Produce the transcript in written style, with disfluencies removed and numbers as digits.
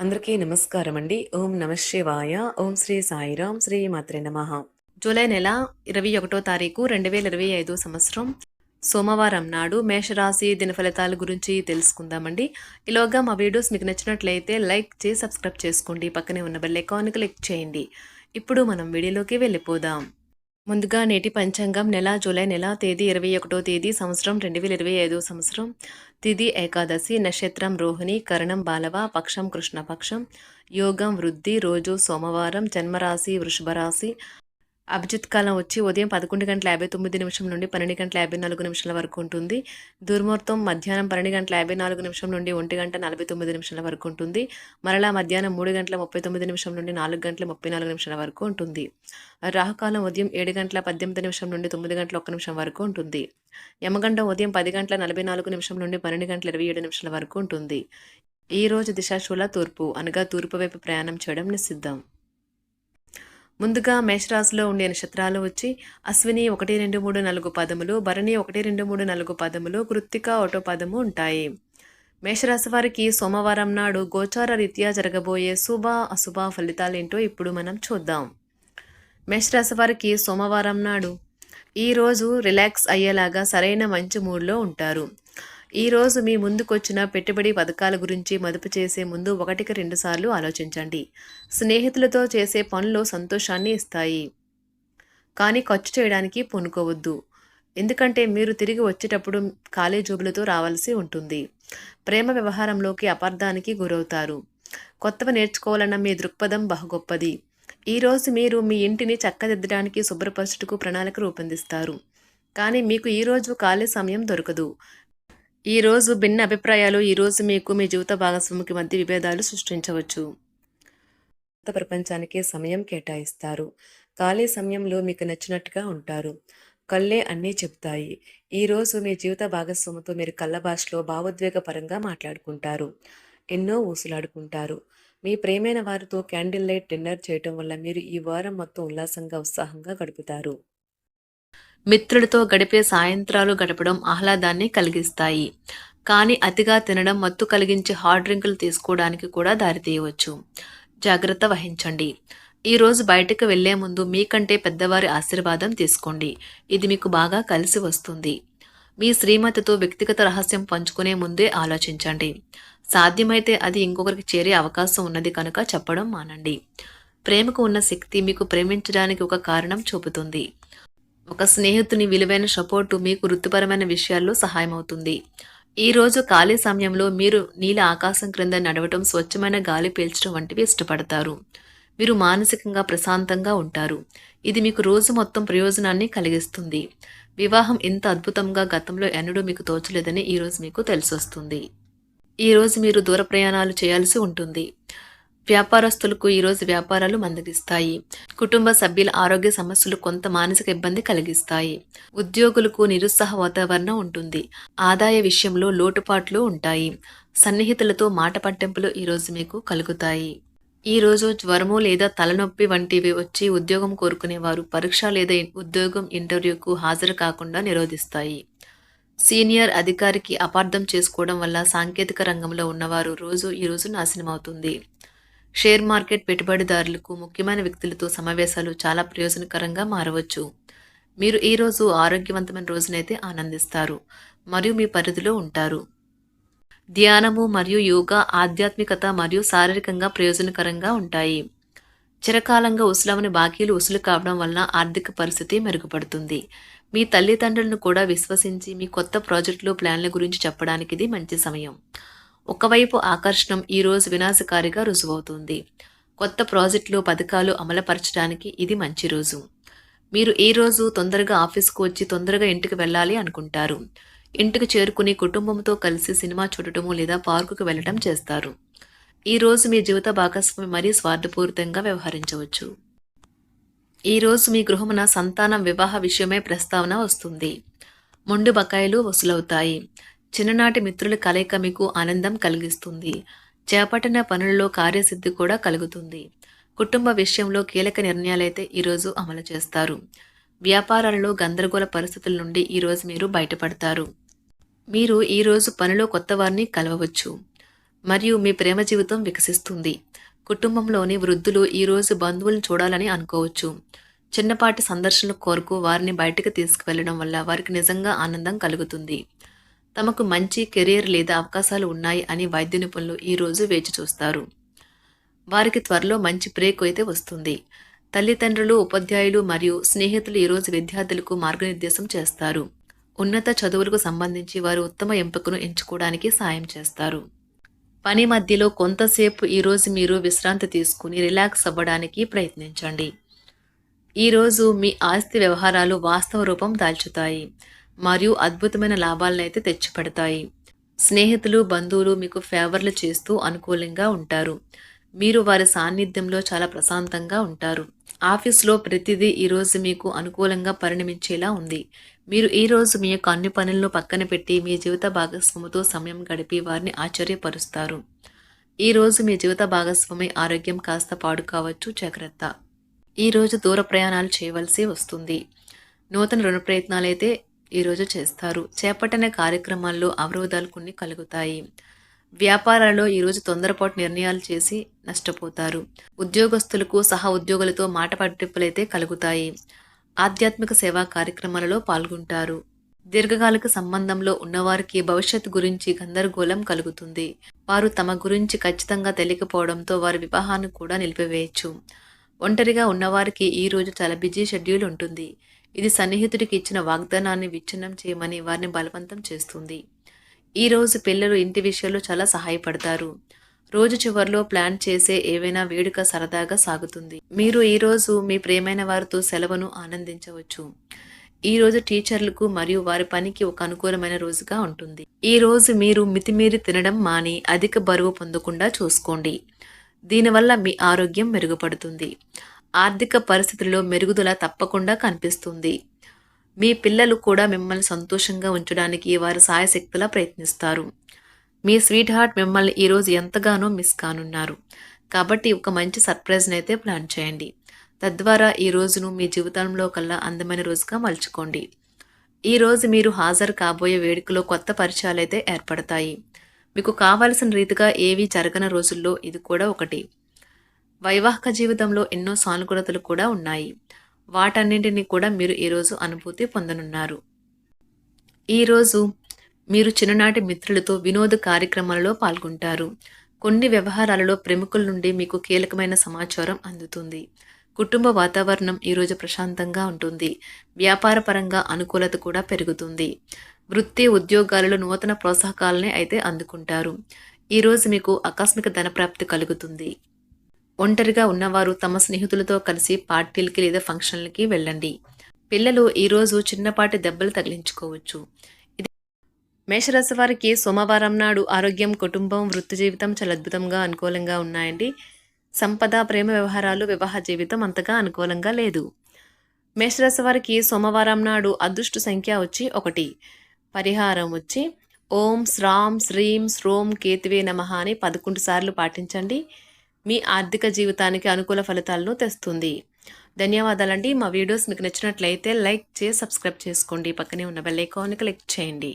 అందరికీ నమస్కారం అండి. ఓం నమః శివాయ. ఓం శ్రీ సాయిరాం. శ్రీ మాత్రే నమః. జూలై నెల 21వ తారీఖు 2025 సంవత్సరం సోమవారం నాడు మేషరాశి దిన ఫలితాల గురించి తెలుసుకుందామండి. ఈలోగా మా వీడియోస్ మీకు నచ్చినట్లయితే లైక్ చేసి సబ్స్క్రైబ్ చేసుకోండి. పక్కనే ఉన్న బెల్ ఐకాన్ క్లిక్ చేయండి. ఇప్పుడు మనం వీడియోలోకి వెళ్ళిపోదాం. ముందుగా నేటి పంచాంగం జూలై నెల తేదీ 21వ తేదీ సంవత్సరం 2025 సంవత్సరం తిథి ఏకాదశి, నక్షత్రం రోహిణి, కరణం బాలవ, పక్షం కృష్ణపక్షం, యోగం వృద్ధి, రోజు సోమవారం, జన్మరాశి వృషభ రాశి. అభిజిత్ కాలం వచ్చి ఉదయం 11:59 నుండి 12:54 వరకు ఉంటుంది. దుర్ముహూర్తం మధ్యాహ్నం 12:54 నుండి 1:49 వరకు ఉంటుంది. మరలా మధ్యాహ్నం 3:39 నుండి 4:34 వరకు ఉంటుంది. రాహుకాలం ఉదయం 7:18 నుండి 9:01 వరకు ఉంటుంది. యమగండం ఉదయం 10:44 నుండి 12:27 వరకు ఉంటుంది. ఈ రోజు దిశాశూల తూర్పు అనగా తూర్పు వైపు ప్రయాణం చేయడం నిషిద్ధం. ముందుగా మేషరాశిలో ఉండే నక్షత్రాలు వచ్చి అశ్విని 1, 2, 3, 4 పదములు, భరణి 1, 2, 3, 4 పదములు, కృత్తిక 1 పదము ఉంటాయి. మేషరాశి వారికి సోమవారం నాడు గోచార రీత్యా జరగబోయే శుభ అశుభ ఫలితాలేంటో ఇప్పుడు మనం చూద్దాం. మేషరాశి వారికి సోమవారం నాడు ఈరోజు రిలాక్స్ అయ్యేలాగా సరైన మంచి మూడ్లో ఉంటారు. ఈరోజు మీ ముందుకొచ్చిన పెట్టుబడి పథకాల గురించి మదుపు చేసే ముందు 1కి 2 సార్లు ఆలోచించండి. స్నేహితులతో చేసే పనులు సంతోషాన్ని ఇస్తాయి, కానీ ఖర్చు చేయడానికి పూనుకోవద్దు. ఎందుకంటే మీరు తిరిగి వచ్చేటప్పుడు ఖాళీ జోబులతో రావాల్సి ఉంటుంది. ప్రేమ వ్యవహారంలోకి అపార్థానికి గురవుతారు. కొత్తవి నేర్చుకోవాలన్న మీ దృక్పథం బహుగొప్పది. ఈరోజు మీరు మీ ఇంటిని చక్కదిద్దడానికి శుభ్రపరచుటకు ప్రణాళిక రూపొందిస్తారు, కానీ మీకు ఈరోజు ఖాళీ సమయం దొరకదు. ఈరోజు భిన్న అభిప్రాయాలు ఈరోజు మీకు మీ జీవిత భాగస్వామికి మధ్య విభేదాలు సృష్టించవచ్చు. కొత్త ప్రపంచానికి సమయం కేటాయిస్తారు. ఖాళీ సమయంలో మీకు నచ్చినట్టుగా ఉంటారు. కళ్ళే అన్నీ చెప్తాయి. ఈరోజు మీ జీవిత భాగస్వామితో మీరు కళ్ళ భాషలో భావోద్వేగపరంగా మాట్లాడుకుంటారు. ఎన్నో ఊసులాడుకుంటారు. మీ ప్రేమైన వారితో క్యాండిల్ లైట్ డిన్నర్ చేయటం వల్ల మీరు ఈ వారం మొత్తం ఉల్లాసంగా ఉత్సాహంగా గడుపుతారు. మిత్రులతో గడిపే సాయంత్రాలు గడపడం ఆహ్లాదాన్ని కలిగిస్తాయి, కానీ అతిగా తినడం మత్తు కలిగించే హాట్ డ్రింకులు తీసుకోవడానికి కూడా దారితీయవచ్చు. జాగ్రత్త వహించండి. ఈరోజు బయటకు వెళ్లే ముందు మీకంటే పెద్దవారి ఆశీర్వాదం తీసుకోండి. ఇది మీకు బాగా కలిసి వస్తుంది. మీ శ్రీమతితో వ్యక్తిగత రహస్యం పంచుకునే ముందే ఆలోచించండి. సాధ్యమైతే అది ఇంకొకరికి చేరే అవకాశం ఉన్నది కనుక చెప్పడం మానండి. ప్రేమకు ఉన్న శక్తి మీకు ప్రేమించడానికి ఒక కారణం చూపుతుంది. ఒక స్నేహితుని విలువైన సపోర్టు మీకు వృత్తిపరమైన విషయాల్లో సహాయమవుతుంది. ఈరోజు ఖాళీ సమయంలో మీరు నీల ఆకాశం క్రింద నడవటం, స్వచ్ఛమైన గాలి పీల్చడం వంటివి ఇష్టపడతారు. మీరు మానసికంగా ప్రశాంతంగా ఉంటారు. ఇది మీకు రోజు మొత్తం ప్రయోజనాన్ని కలిగిస్తుంది. వివాహం ఇంత అద్భుతంగా గతంలో ఎన్నడూ మీకు తోచలేదని ఈరోజు మీకు తెలిసొస్తుంది. ఈరోజు మీరు దూర ప్రయాణాలు చేయాల్సి ఉంటుంది. వ్యాపారస్తులకు ఈరోజు వ్యాపారాలు మందగిస్తాయి. కుటుంబ సభ్యుల ఆరోగ్య సమస్యలు కొంత మానసిక ఇబ్బంది కలిగిస్తాయి. ఉద్యోగులకు నిరుత్సాహ వాతావరణం ఉంటుంది. ఆదాయ విషయంలో లోటుపాట్లు ఉంటాయి. సన్నిహితులతో మాట పట్టింపులు ఈరోజు మీకు కలుగుతాయి. ఈరోజు జ్వరము లేదా తలనొప్పి వంటివి వచ్చి ఉద్యోగం కోరుకునేవారు పరీక్ష లేదా ఉద్యోగం ఇంటర్వ్యూకు హాజరు కాకుండా నిరోధిస్తాయి. సీనియర్ అధికారికి అపార్థం చేసుకోవడం వల్ల సాంకేతిక రంగంలో ఉన్నవారు ఈరోజు నాశనమవుతుంది. షేర్ మార్కెట్ పెట్టుబడిదారులకు ముఖ్యమైన వ్యక్తులతో సమావేశాలు చాలా ప్రయోజనకరంగా మారవచ్చు. మీరు ఈరోజు ఆరోగ్యవంతమైన రోజునైతే ఆనందిస్తారు మరియు మీ పరిధిలో ఉంటారు. ధ్యానము మరియు యోగా ఆధ్యాత్మికత మరియు శారీరకంగా ప్రయోజనకరంగా ఉంటాయి. చిరకాలంగా ఉసులమని బాకీలు వసూలు కావడం వలన ఆర్థిక పరిస్థితి మెరుగుపడుతుంది. మీ తల్లిదండ్రులను కూడా విశ్వసించి మీ కొత్త ప్రాజెక్టులు ప్లాన్ల గురించి చెప్పడానికి ఇది మంచి సమయం. ఒకవైపు ఆకర్షణం ఈరోజు వినాశకారిగా రుజువవుతుంది. కొత్త ప్రాజెక్టులు పథకాలు అమలుపరచడానికి ఇది మంచి రోజు. మీరు ఈరోజు తొందరగా ఆఫీస్కు వచ్చి తొందరగా ఇంటికి వెళ్ళాలి అనుకుంటారు. ఇంటికి చేరుకుని కుటుంబంతో కలిసి సినిమా చూడటము లేదా పార్కుకు వెళ్ళటం చేస్తారు. ఈరోజు మీ జీవిత భాగస్వామి మరీ స్వార్థపూరితంగా వ్యవహరించవచ్చు. ఈరోజు మీ గృహమున సంతానం వివాహ విషయమై ప్రస్తావన వస్తుంది. మొండి బకాయిలు వసూలవుతాయి. చిన్ననాటి మిత్రుల కలయిక మీకు ఆనందం కలిగిస్తుంది. చేపట్టిన పనులలో కార్యసిద్ధి కూడా కలుగుతుంది. కుటుంబ విషయంలో కీలక నిర్ణయాలైతే ఈరోజు అమలు చేస్తారు. వ్యాపారాలలో గందరగోళ పరిస్థితుల నుండి ఈరోజు మీరు బయటపడతారు. మీరు ఈరోజు పనిలో కొత్త వారిని కలవవచ్చు. మరియు మీ ప్రేమ జీవితం వికసిస్తుంది. కుటుంబంలోని వృద్ధులు ఈరోజు బంధువులను చూడాలని అనుకోవచ్చు. చిన్నపాటి సందర్శనల కొరకు వారిని బయటకు తీసుకువెళ్లడం వల్ల వారికి నిజంగా ఆనందం కలుగుతుంది. తమకు మంచి కెరీర్ లేదా అవకాశాలు ఉన్నాయి అని వైద్య నిపుణులు ఈరోజు వేచి చూస్తారు. వారికి త్వరలో మంచి బ్రేక్ అయితే వస్తుంది. తల్లిదండ్రులు, ఉపాధ్యాయులు మరియు స్నేహితులు ఈరోజు విద్యార్థులకు మార్గనిర్దేశం చేస్తారు. ఉన్నత చదువులకు సంబంధించి వారు ఉత్తమ ఎంపికను ఎంచుకోవడానికి సాయం చేస్తారు. పని మధ్యలో కొంతసేపు ఈరోజు మీరు విశ్రాంతి తీసుకుని రిలాక్స్ అవ్వడానికి ప్రయత్నించండి. ఈరోజు మీ ఆస్తి వ్యవహారాలు వాస్తవ రూపం దాల్చుతాయి మరియు అద్భుతమైన లాభాలనైతే తెచ్చిపెడతాయి. స్నేహితులు, బంధువులు మీకు ఫేవర్లు చేస్తూ అనుకూలంగా ఉంటారు. మీరు వారి సాన్నిధ్యంలో చాలా ప్రశాంతంగా ఉంటారు. ఆఫీస్లో ప్రతిదీ ఈరోజు మీకు అనుకూలంగా పరిణమించేలా ఉంది. మీరు ఈరోజు మీ యొక్క అన్ని పనులను పక్కన పెట్టి మీ జీవిత భాగస్వామితో సమయం గడిపి వారిని ఆశ్చర్యపరుస్తారు. ఈరోజు మీ జీవిత భాగస్వామి ఆరోగ్యం కాస్త పాడు కావచ్చు, జాగ్రత్త. ఈరోజు దూర ప్రయాణాలు చేయవలసి వస్తుంది. నూతన రుణ ప్రయత్నాలైతే ఈరోజు చేస్తారు. చేపట్టిన కార్యక్రమాల్లో అవరోధాలు కొన్ని కలుగుతాయి. వ్యాపారాల్లో ఈరోజు తొందరపాటు నిర్ణయాలు చేసి నష్టపోతారు. ఉద్యోగస్తులకు సహా ఉద్యోగులతో మాట పట్టింపులైతే కలుగుతాయి. ఆధ్యాత్మిక సేవా కార్యక్రమాలలో పాల్గొంటారు. దీర్ఘకాలిక సంబంధంలో ఉన్నవారికి భవిష్యత్తు గురించి గందరగోళం కలుగుతుంది. వారు తమ గురించి ఖచ్చితంగా తెలియకపోవడంతో వారి వివాహాన్ని కూడా నిలిపివేయచ్చు. ఒంటరిగా ఉన్నవారికి ఈరోజు చాలా బిజీ షెడ్యూల్ ఉంటుంది. ఇది సన్నిహితుడికి ఇచ్చిన వాగ్దానాన్ని విచ్ఛిన్నం చేయమని వారిని బలవంతం చేస్తుంది. ఈరోజు పిల్లలు ఇంటి విషయాల్లో చాలా సహాయపడతారు. రోజు చివరిలో ప్లాన్ చేసే ఏవైనా వేడుక సరదాగా సాగుతుంది. మీరు ఈరోజు మీ ప్రియమైన వారితో సెలవును ఆనందించవచ్చు. ఈరోజు టీచర్లకు మరియు వారి పనికి ఒక అనుకూలమైన రోజుగా ఉంటుంది. ఈరోజు మీరు మితిమీరి తినడం మాని అధిక బరువు పొందకుండా చూసుకోండి. దీనివల్ల మీ ఆరోగ్యం మెరుగుపడుతుంది. ఆర్థిక పరిస్థితుల్లో మెరుగుదల తప్పకుండా కనిపిస్తుంది. మీ పిల్లలు కూడా మిమ్మల్ని సంతోషంగా ఉంచడానికి వారి సాయశక్తులా ప్రయత్నిస్తారు. మీ స్వీట్ హార్ట్ మిమ్మల్ని ఈరోజు ఎంతగానో మిస్ కానున్నారు. కాబట్టి ఒక మంచి సర్ప్రైజ్ని అయితే ప్లాన్ చేయండి. తద్వారా ఈ రోజును మీ జీవితంలో కల్లా అందమైన రోజుగా మలుచుకోండి. ఈరోజు మీరు హాజరు కాబోయే వేడుకలో కొత్త పరిచయాలు అయితే ఏర్పడతాయి. మీకు కావలసిన రీతిగా ఏవి జరగని రోజుల్లో ఇది కూడా ఒకటి. వైవాహిక జీవితంలో ఎన్నో సానుకూలతలు కూడా ఉన్నాయి. వాటన్నింటినీ కూడా మీరు ఈరోజు అనుభూతి పొందనున్నారు. ఈరోజు మీరు చిన్ననాటి మిత్రులతో వినోద కార్యక్రమాలలో పాల్గొంటారు. కొన్ని వ్యవహారాలలో ప్రముఖుల నుండి మీకు కీలకమైన సమాచారం అందుతుంది. కుటుంబ వాతావరణం ఈరోజు ప్రశాంతంగా ఉంటుంది. వ్యాపారపరంగా అనుకూలత కూడా పెరుగుతుంది. వృత్తి, ఉద్యోగాలలో నూతన ప్రోత్సాహకాలనే అయితే అందుకుంటారు. ఈరోజు మీకు ఆకస్మిక ధనప్రాప్తి కలుగుతుంది. ఒంటరిగా ఉన్నవారు తమ స్నేహితులతో కలిసి పార్టీలకి లేదా ఫంక్షన్లకి వెళ్ళండి. పిల్లలు ఈరోజు చిన్నపాటి దెబ్బలు తగిలించుకోవచ్చు. మేషరాశి వారికి సోమవారం నాడు ఆరోగ్యం, కుటుంబం, వృత్తి జీవితం చాలా అద్భుతంగా అనుకూలంగా ఉన్నాయండి. సంపద, ప్రేమ వ్యవహారాలు, వివాహ జీవితం అంతగా అనుకూలంగా లేదు. మేషరాశి వారికి సోమవారం నాడు అదృష్ట సంఖ్య వచ్చి 1. పరిహారం వచ్చి ఓం శ్రాం శ్రీం శ్రోం కేతువే నమః అని 11 సార్లు పాటించండి. మీ ఆర్థిక జీవితానికి అనుకూల ఫలితాలను తెస్తుంది. ధన్యవాదాలండి. మా వీడియోస్ మీకు నచ్చినట్లయితే లైక్ చేసి సబ్స్క్రైబ్ చేసుకోండి. పక్కనే ఉన్న బెల్ ఐకాన్ని క్లిక్ చేయండి.